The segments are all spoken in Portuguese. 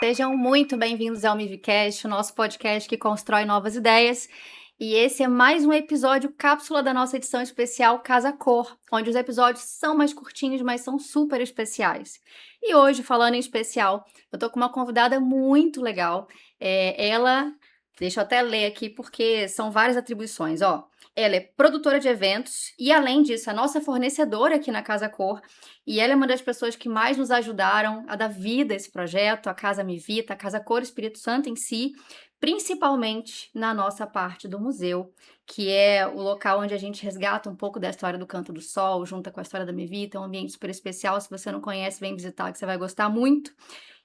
Sejam muito bem-vindos ao MiviCast, o nosso podcast que constrói novas ideias. E esse é mais um episódio cápsula da nossa edição especial Casa Cor, onde os episódios são mais curtinhos, mas são super especiais. E hoje, falando em especial, eu tô com uma convidada muito legal. Deixa eu até ler aqui porque são várias atribuições, ó. Ela é produtora de eventos e, além disso, é nossa fornecedora aqui na Casa Cor. E ela é uma das pessoas que mais nos ajudaram a dar vida a esse projeto, a Casa Mivita, a Casa Cor Espírito Santo em si, principalmente na nossa parte do museu, que é o local onde a gente resgata um pouco da história do Canto do Sol, junta com a história da Mivita, é um ambiente super especial. Se você não conhece, vem visitar, que você vai gostar muito.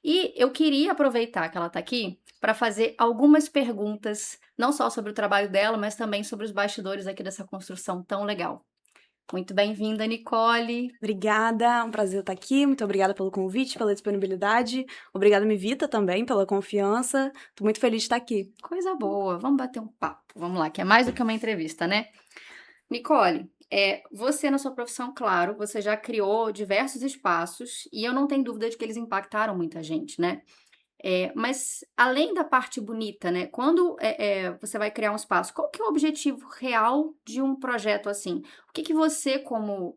E eu queria aproveitar que ela está aqui para fazer algumas perguntas, não só sobre o trabalho dela, mas também sobre os bastidores aqui dessa construção tão legal. Muito bem-vinda, Nicole. Obrigada, é um prazer estar aqui. Muito obrigada pelo convite, pela disponibilidade. Obrigada, Mivita, também, pela confiança. Estou muito feliz de estar aqui. Coisa boa, vamos bater um papo. Vamos lá, que é mais do que uma entrevista, né? Nicole, você na sua profissão, claro, você já criou diversos espaços e eu não tenho dúvida de que eles impactaram muita gente, né? Mas além da parte bonita, né? Quando você vai criar um espaço, qual que é o objetivo real de um projeto assim? O que você, como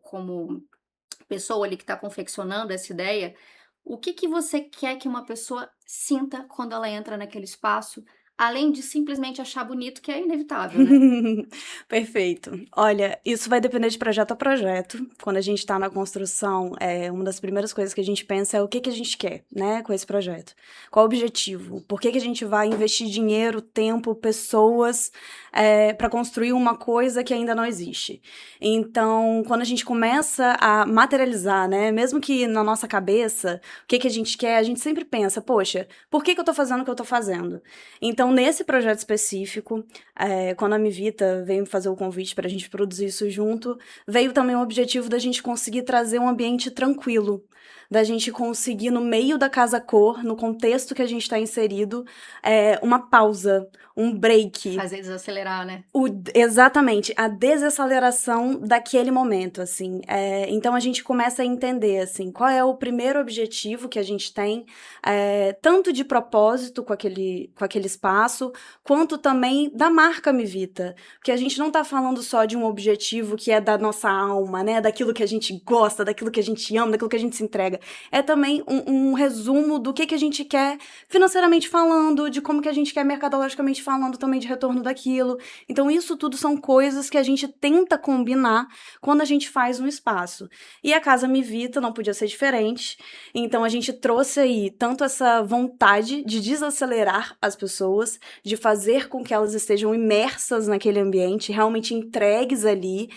pessoa ali que está confeccionando essa ideia, o que você quer que uma pessoa sinta quando ela entra naquele espaço, além de simplesmente achar bonito, que é inevitável, né? Perfeito. Olha, isso vai depender de projeto a projeto. Quando a gente está na construção, uma das primeiras coisas que a gente pensa é o que a gente quer, né, com esse projeto. Qual o objetivo? Por que a gente vai investir dinheiro, tempo, pessoas para construir uma coisa que ainda não existe? Então, quando a gente começa a materializar, né, mesmo que na nossa cabeça, o que a gente quer, a gente sempre pensa, poxa, por que eu tô fazendo o que eu tô fazendo? Então, nesse projeto específico, quando a Mivita veio me fazer o convite para a gente produzir isso junto, veio também o objetivo da gente conseguir trazer um ambiente tranquilo, da gente conseguir, no meio da Casa Cor, no contexto que a gente está inserido, uma pausa, um break. Fazer desacelerar, né? Exatamente, a desaceleração daquele momento, assim. Então, a gente começa a entender, assim, qual é o primeiro objetivo que a gente tem, tanto de propósito com aquele espaço, quanto também da marca Mivita. Porque a gente não tá falando só de um objetivo que é da nossa alma, né? Daquilo que a gente gosta, daquilo que a gente ama, daquilo que a gente se entrega. É também um resumo do que a gente quer financeiramente falando, de como que a gente quer mercadologicamente falando também de retorno daquilo. Então, isso tudo são coisas que a gente tenta combinar quando a gente faz um espaço. E a Casa Mivita não podia ser diferente. Então, a gente trouxe aí tanto essa vontade de desacelerar as pessoas, de fazer com que elas estejam imersas naquele ambiente, realmente entregues ali.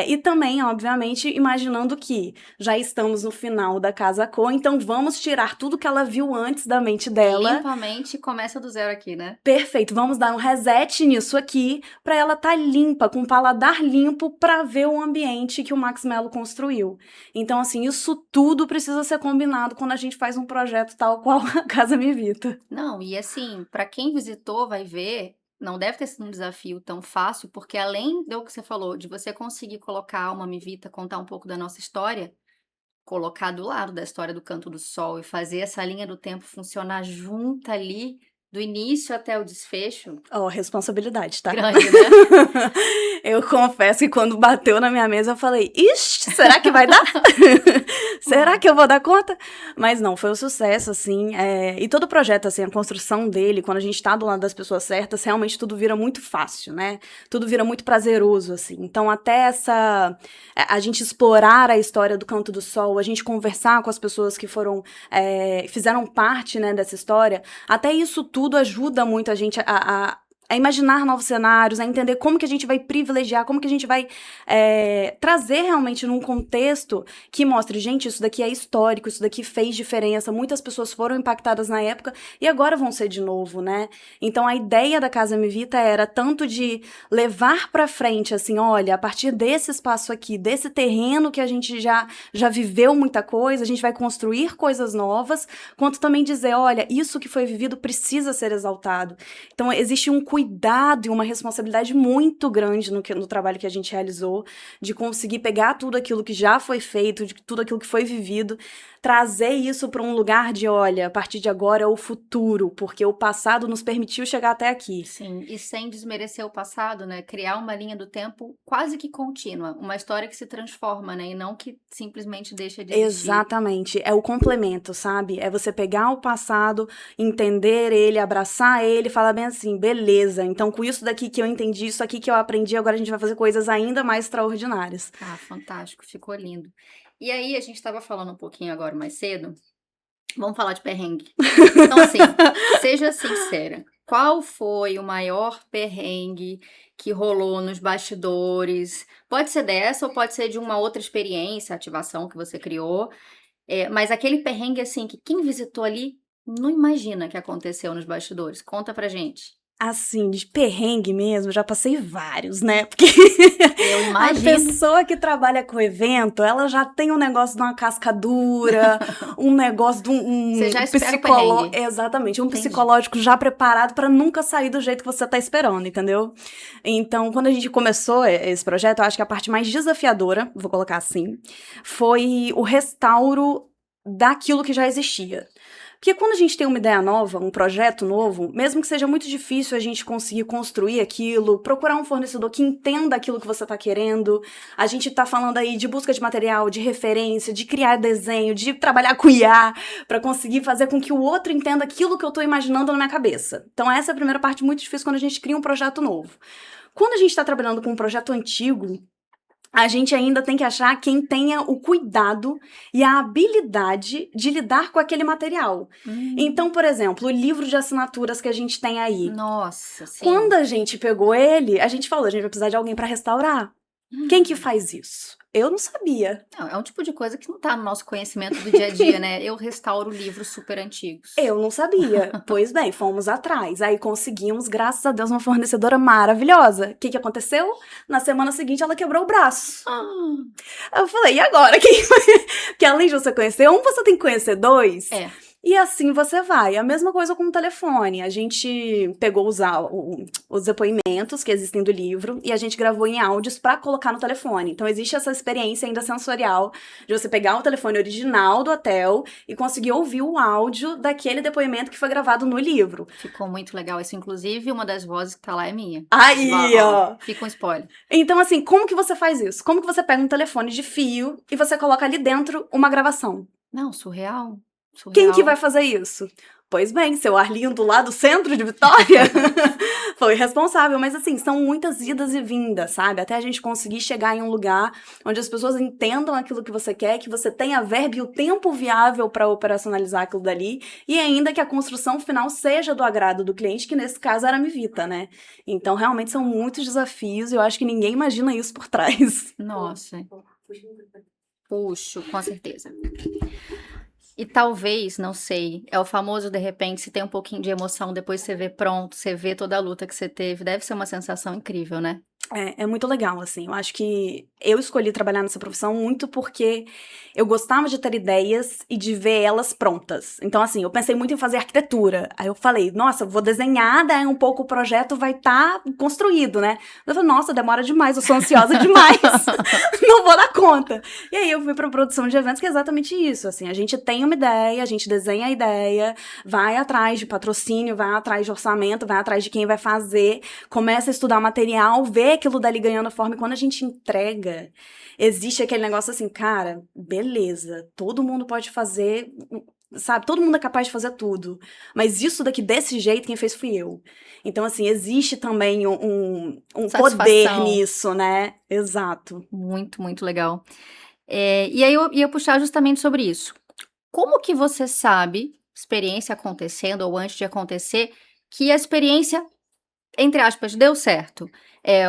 E também, obviamente, imaginando que já estamos no final da Casa Cor, então vamos tirar tudo que ela viu antes da mente dela. Limpamente, começa do zero aqui, né? Perfeito, vamos dar um reset nisso aqui, para ela estar limpa, com o paladar limpo, para ver o ambiente que o Max Mello construiu. Então, assim, isso tudo precisa ser combinado quando a gente faz um projeto tal qual a Casa Mivita. Não, e assim, para quem visitou vai ver, não deve ter sido um desafio tão fácil, porque além do que você falou, de você conseguir colocar uma Mivita, contar um pouco da nossa história, colocar do lado da história do Canto do Sol e fazer essa linha do tempo funcionar junta ali, do início até o desfecho. Responsabilidade, tá? Grande, né? Eu confesso que quando bateu na minha mesa eu falei, ixi, será que vai dar? Será que eu vou dar conta? Mas não, foi um sucesso, assim, e todo o projeto, assim, a construção dele, quando a gente tá do lado das pessoas certas, realmente tudo vira muito fácil, né? Tudo vira muito prazeroso, assim. Então, até a gente explorar a história do Canto do Sol, a gente conversar com as pessoas que fizeram parte, né, dessa história, até isso tudo ajuda muito a gente a imaginar novos cenários, a entender como que a gente vai privilegiar, como que a gente vai trazer realmente num contexto que mostre, gente, isso daqui é histórico, isso daqui fez diferença, muitas pessoas foram impactadas na época e agora vão ser de novo, né? Então, a ideia da Casa Mivita era tanto de levar pra frente, assim, olha, a partir desse espaço aqui, desse terreno que a gente já viveu muita coisa, a gente vai construir coisas novas, quanto também dizer, olha, isso que foi vivido precisa ser exaltado. Então, existe um cuidado e uma responsabilidade muito grande no trabalho que a gente realizou, de conseguir pegar tudo aquilo que já foi feito, de tudo aquilo que foi vivido, trazer isso para um lugar de, olha, a partir de agora é o futuro, porque o passado nos permitiu chegar até aqui. Sim, e sem desmerecer o passado, né? Criar uma linha do tempo quase que contínua, uma história que se transforma, né? E não que simplesmente deixa de existir. Exatamente, é o complemento, sabe? É você pegar o passado, entender ele, abraçar ele, falar bem assim, beleza, então com isso daqui que eu entendi, isso aqui que eu aprendi, agora a gente vai fazer coisas ainda mais extraordinárias. Ah, fantástico, ficou lindo. E aí, a gente estava falando um pouquinho agora mais cedo, vamos falar de perrengue. Então, assim, seja sincera, qual foi o maior perrengue que rolou nos bastidores? Pode ser dessa ou pode ser de uma outra experiência, ativação que você criou, mas aquele perrengue, assim, que quem visitou ali não imagina que aconteceu nos bastidores. Conta pra gente. Assim, de perrengue mesmo, já passei vários, né? Porque Eu a imagino. pessoa que trabalha com evento, ela já tem um negócio de uma casca dura, um negócio de Você já espera o perrengue. Exatamente, um Entendi. psicológico já preparado pra nunca sair do jeito que você tá esperando, entendeu? Então, quando a gente começou esse projeto, eu acho que a parte mais desafiadora, vou colocar assim, foi o restauro daquilo que já existia. Porque quando a gente tem uma ideia nova, um projeto novo, mesmo que seja muito difícil a gente conseguir construir aquilo, procurar um fornecedor que entenda aquilo que você está querendo, a gente está falando aí de busca de material, de referência, de criar desenho, de trabalhar com IA, para conseguir fazer com que o outro entenda aquilo que eu estou imaginando na minha cabeça. Então essa é a primeira parte muito difícil quando a gente cria um projeto novo. Quando a gente está trabalhando com um projeto antigo, a gente ainda tem que achar quem tenha o cuidado e a habilidade de lidar com aquele material. Então, por exemplo, o livro de assinaturas que a gente tem aí. Nossa, sim. Quando a gente pegou ele, a gente falou, a gente vai precisar de alguém para restaurar. Quem que faz isso? Eu não sabia. Não, é um tipo de coisa que não tá no nosso conhecimento do dia a dia, né? Eu restauro livros super antigos. Eu não sabia. Pois bem, fomos atrás. Aí conseguimos, graças a Deus, uma fornecedora maravilhosa. O que aconteceu? Na semana seguinte, ela quebrou o braço. Eu falei, e agora? Porque além de você conhecer um, você tem que conhecer dois. E assim você vai. A mesma coisa com o telefone. A gente pegou os depoimentos que existem do livro e a gente gravou em áudios pra colocar no telefone. Então existe essa experiência ainda sensorial de você pegar o telefone original do hotel e conseguir ouvir o áudio daquele depoimento que foi gravado no livro. Ficou muito legal isso. Inclusive, uma das vozes que tá lá é minha. Aí, ó. Fica um spoiler. Então, assim, como que você faz isso? Como que você pega um telefone de fio e você coloca ali dentro uma gravação? Não, surreal. Quem que vai fazer isso? Pois bem, seu Arlindo lá do centro de Vitória foi responsável, mas assim, são muitas idas e vindas, sabe? Até a gente conseguir chegar em um lugar onde as pessoas entendam aquilo que você quer, que você tenha a verba e o tempo viável para operacionalizar aquilo dali, e ainda que a construção final seja do agrado do cliente, que nesse caso era a Mivita, né? Então, realmente são muitos desafios e eu acho que ninguém imagina isso por trás. Nossa. Puxo, com certeza. E talvez, não sei, é o famoso de repente, se tem um pouquinho de emoção, depois você vê pronto, você vê toda a luta que você teve, deve ser uma sensação incrível, né? É muito legal, assim, eu acho que eu escolhi trabalhar nessa profissão muito porque eu gostava de ter ideias e de ver elas prontas. Então, assim, eu pensei muito em fazer arquitetura, aí eu falei, nossa, vou desenhar, daí um pouco o projeto vai estar construído, né? Eu falei, nossa, demora demais, eu sou ansiosa demais, não vou dar conta. E aí eu fui pra produção de eventos, que é exatamente isso, assim, a gente tem uma ideia, a gente desenha a ideia, vai atrás de patrocínio, vai atrás de orçamento, vai atrás de quem vai fazer, começa a estudar material, vê aquilo dali ganhando forma, e quando a gente entrega, existe aquele negócio assim, cara, beleza, todo mundo pode fazer, sabe, todo mundo é capaz de fazer tudo, mas isso daqui desse jeito, quem fez fui eu. Então, assim, existe também um poder nisso, né? Exato. Muito, muito legal. E aí eu ia puxar justamente sobre isso. Como que você sabe, experiência acontecendo ou antes de acontecer, que a experiência, entre aspas, deu certo?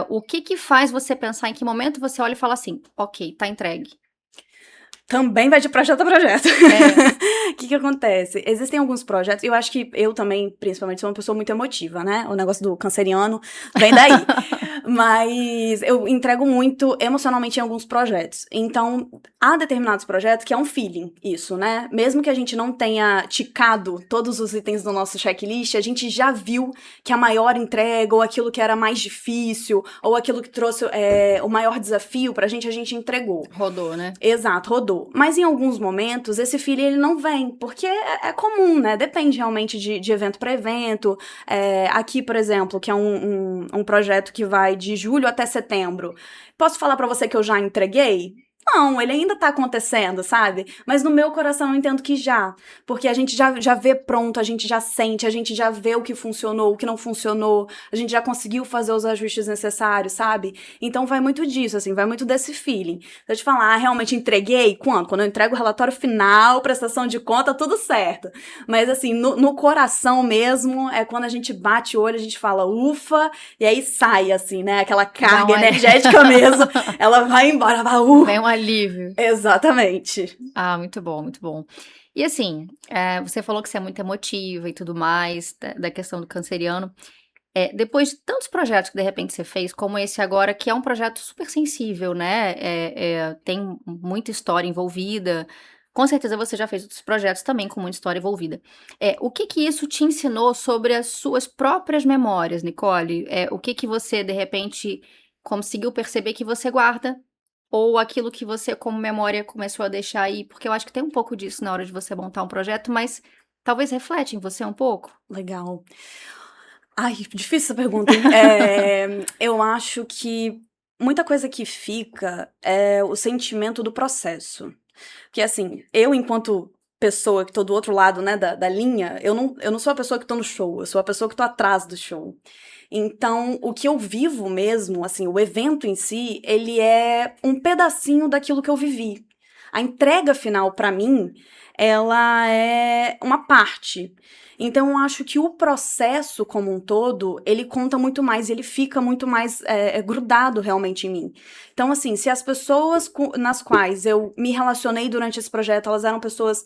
O que faz você pensar, em que momento você olha e fala assim, ok, tá entregue? Também vai de projeto a projeto. É. O que acontece? Existem alguns projetos, eu acho que eu também, principalmente, sou uma pessoa muito emotiva, né? O negócio do canceriano vem daí. Mas eu entrego muito emocionalmente em alguns projetos. Então, há determinados projetos que é um feeling, isso, né? Mesmo que a gente não tenha ticado todos os itens do nosso checklist, a gente já viu que a maior entrega, ou aquilo que era mais difícil, ou aquilo que trouxe o maior desafio pra gente, a gente entregou. Rodou, né? Exato, rodou. Mas em alguns momentos, esse feeling ele não vem, porque é comum, né? Depende realmente de evento para evento. Aqui, por exemplo, que é um projeto que vai de julho até setembro. Posso falar pra você que eu já entreguei? Não, ele ainda tá acontecendo, sabe? Mas no meu coração eu entendo que já. Porque a gente já vê pronto, a gente já sente, a gente já vê o que funcionou, o que não funcionou, a gente já conseguiu fazer os ajustes necessários, sabe? Então vai muito disso, assim, vai muito desse feeling. Se eu te falar, realmente entreguei? Quando? Quando eu entrego o relatório final, prestação de conta, tudo certo. Mas assim, no coração mesmo, é quando a gente bate o olho, a gente fala, ufa, e aí sai, assim, né? Aquela carga energética mesmo, ela vai embora, vai, Vem um alívio. Exatamente. Ah, muito bom, muito bom. E assim, você falou que você é muito emotiva e tudo mais, da questão do canceriano. Depois de tantos projetos que de repente você fez, como esse agora, que é um projeto super sensível, né? Tem muita história envolvida. Com certeza você já fez outros projetos também com muita história envolvida. O que que isso te ensinou sobre as suas próprias memórias, Nicole? O que que você, de repente, conseguiu perceber que você guarda? Ou aquilo que você, como memória, começou a deixar aí? Porque eu acho que tem um pouco disso na hora de você montar um projeto, mas talvez reflete em você um pouco? Legal. Ai, difícil essa pergunta, hein? Eu acho que muita coisa que fica é o sentimento do processo. Porque, assim, eu, enquanto pessoa que tô do outro lado, né, da linha, eu não sou a pessoa que tô no show, eu sou a pessoa que tô atrás do show. Então, o que eu vivo mesmo, assim, o evento em si, ele é um pedacinho daquilo que eu vivi. A entrega final, pra mim, ela é uma parte. Então, eu acho que o processo como um todo, ele conta muito mais, ele fica muito mais grudado realmente em mim. Então, assim, se as pessoas nas quais eu me relacionei durante esse projeto, elas eram pessoas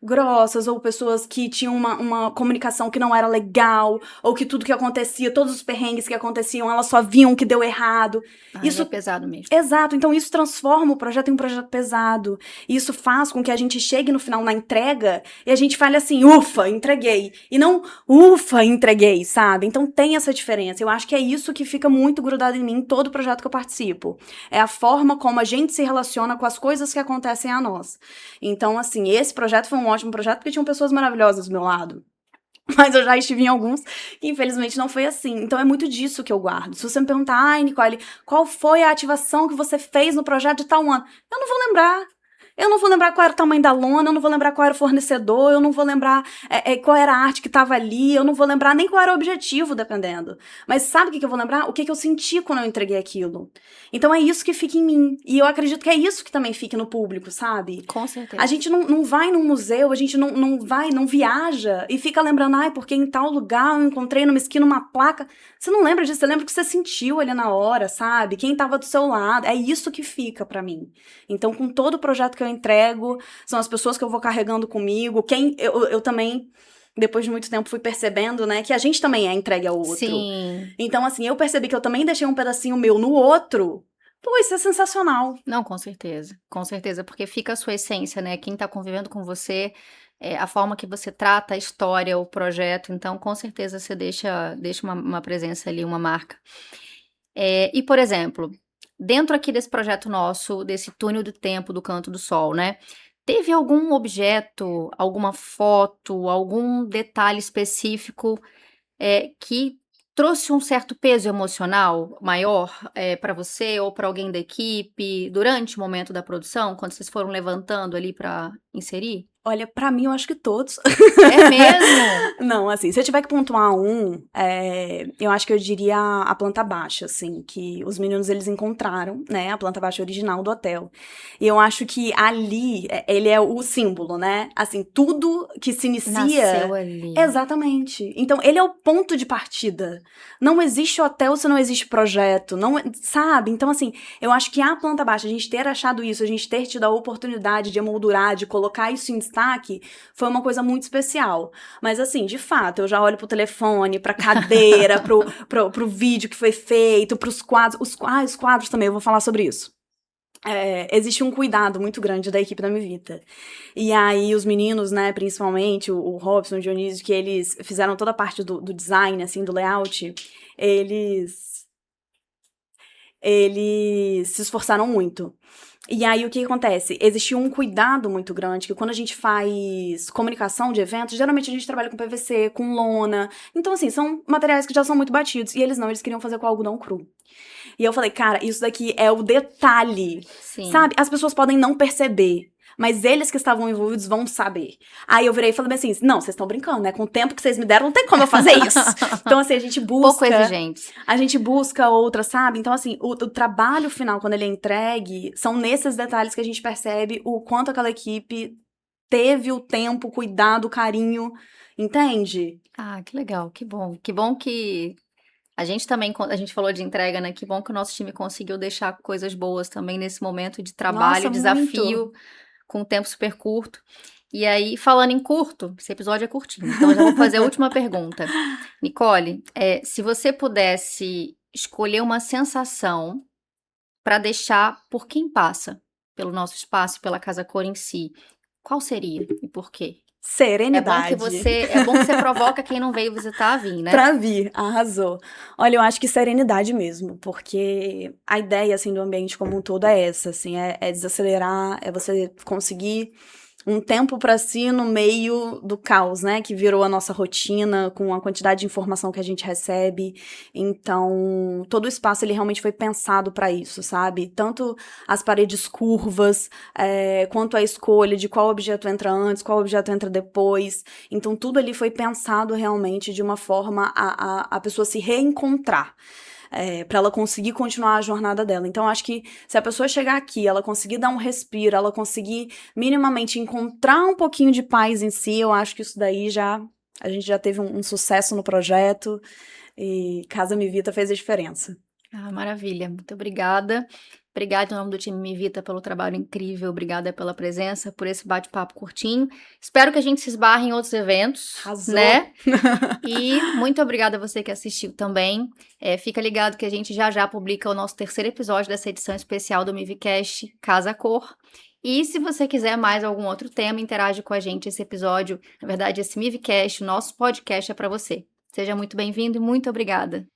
grossas, ou pessoas que tinham uma comunicação que não era legal, ou que tudo que acontecia, todos os perrengues que aconteciam, elas só viam que deu errado. Isso é pesado mesmo. Exato, então isso transforma o projeto em um projeto pesado. E isso faz com que a gente chegue no final na entrega e a gente fale assim, ufa, entreguei. E não, ufa, entreguei, sabe? Então tem essa diferença. Eu acho que é isso que fica muito grudado em mim em todo projeto que eu participo. É a forma como a gente se relaciona com as coisas que acontecem a nós. Então, assim, esse projeto foi um ótimo projeto porque tinham pessoas maravilhosas do meu lado. Mas eu já estive em alguns que infelizmente não foi assim. Então é muito disso que eu guardo. Se você me perguntar, ai, Nicole, qual foi a ativação que você fez no projeto de tal ano? Eu não vou lembrar. Eu não vou lembrar qual era o tamanho da lona, eu não vou lembrar qual era o fornecedor, eu não vou lembrar qual era a arte que estava ali, eu não vou lembrar nem qual era o objetivo, dependendo. Mas sabe o que eu vou lembrar? O que eu senti quando eu entreguei aquilo. Então é isso que fica em mim. E eu acredito que é isso que também fica no público, sabe? Com certeza. A gente não vai num museu, a gente não viaja e fica lembrando, ai, porque em tal lugar eu encontrei numa esquina uma placa. Você não lembra disso, você lembra o que você sentiu ali na hora, sabe? Quem tava do seu lado. É isso que fica pra mim. Então, com todo o projeto que eu entrego, são as pessoas que eu vou carregando comigo. Eu também, depois de muito tempo, fui percebendo, né, que a gente também é entregue ao outro. Sim. Então, assim, eu percebi que eu também deixei um pedacinho meu no outro. Pô, isso é sensacional. Não, com certeza, porque fica a sua essência, né? Quem tá convivendo com você, a forma que você trata a história, o projeto, então com certeza você deixa uma presença ali, uma marca. E, por exemplo, dentro aqui desse projeto nosso, desse túnel do tempo do Canto do Sol, né? Teve algum objeto, alguma foto, algum detalhe específico que trouxe um certo peso emocional maior, para você ou para alguém da equipe durante o momento da produção, quando vocês foram levantando ali para inserir? Olha, pra mim, eu acho que todos. É mesmo? Não, assim, se eu tiver que pontuar eu acho que eu diria a planta baixa, assim, que os meninos, eles encontraram, né, a planta baixa original do hotel. E eu acho que ali, ele é o símbolo, né, assim, tudo que se Nasceu inicia... ali. Exatamente. Então, ele é o ponto de partida. Não existe hotel se não existe projeto, não, sabe? Então, assim, eu acho que a planta baixa, a gente ter achado isso, a gente ter tido a oportunidade de emoldurar, de colocar isso em destaque, foi uma coisa muito especial. Mas assim, de fato, eu já olho pro telefone, pra cadeira, pro vídeo que foi feito, pros quadros. Os quadros também, eu vou falar sobre isso. Existe um cuidado muito grande da equipe da Mivita. E aí, os meninos, né, principalmente, o Robson, o Dionísio, que eles fizeram toda a parte do design, assim, do layout, eles se esforçaram muito. E aí, o que acontece? Existe um cuidado muito grande, que quando a gente faz comunicação de eventos, geralmente a gente trabalha com PVC, com lona. Então, assim, são materiais que já são muito batidos. E eles queriam fazer com algodão cru. E eu falei, cara, isso daqui é o detalhe, Sim. sabe? As pessoas podem não perceber, mas eles que estavam envolvidos vão saber. Aí eu virei e falei assim, não, vocês estão brincando, né? Com o tempo que vocês me deram, não tem como eu fazer isso. Então, assim, a gente busca... Pouco exigente. A gente busca outra, sabe? Então, assim, o trabalho final, quando ele é entregue, são nesses detalhes que a gente percebe o quanto aquela equipe teve o tempo, cuidado, carinho, entende? Ah, que legal, que bom. Que bom que a gente também, a gente falou de entrega, né? Que bom que o nosso time conseguiu deixar coisas boas também nesse momento de trabalho, Nossa, desafio, muito. com um tempo super curto. E aí, falando em curto, esse episódio é curtinho, então eu já vou fazer a última pergunta. Nicole, se você pudesse escolher uma sensação para deixar por quem passa pelo nosso espaço, pela Casa Cor em si, qual seria e por quê? Serenidade. É bom que você provoca quem não veio visitar a vir, né? Pra vir, arrasou. Olha, eu acho que serenidade mesmo, porque a ideia, assim, do ambiente como um todo é essa, assim, é desacelerar, é você conseguir um tempo pra si no meio do caos, né, que virou a nossa rotina, com a quantidade de informação que a gente recebe. Então, todo o espaço, ele realmente foi pensado pra isso, sabe? Tanto as paredes curvas, quanto a escolha de qual objeto entra antes, qual objeto entra depois. Então, tudo ali foi pensado realmente de uma forma a pessoa se reencontrar. Pra ela conseguir continuar a jornada dela. Então, acho que se a pessoa chegar aqui, ela conseguir dar um respiro, ela conseguir minimamente encontrar um pouquinho de paz em si, eu acho que isso daí a gente já teve um sucesso no projeto e Casa Mivita fez a diferença. Ah, maravilha. Muito obrigada. Obrigada em nome do time Mivita pelo trabalho incrível. Obrigada pela presença, por esse bate-papo curtinho. Espero que a gente se esbarre em outros eventos, Arrasou. né? E muito obrigada a você que assistiu também. Fica ligado que a gente já publica o nosso terceiro episódio dessa edição especial do Mivicast Casa Cor. E se você quiser mais algum outro tema, interage com a gente. Esse episódio, na verdade, esse Mivicast, o nosso podcast é para você. Seja muito bem-vindo e muito obrigada.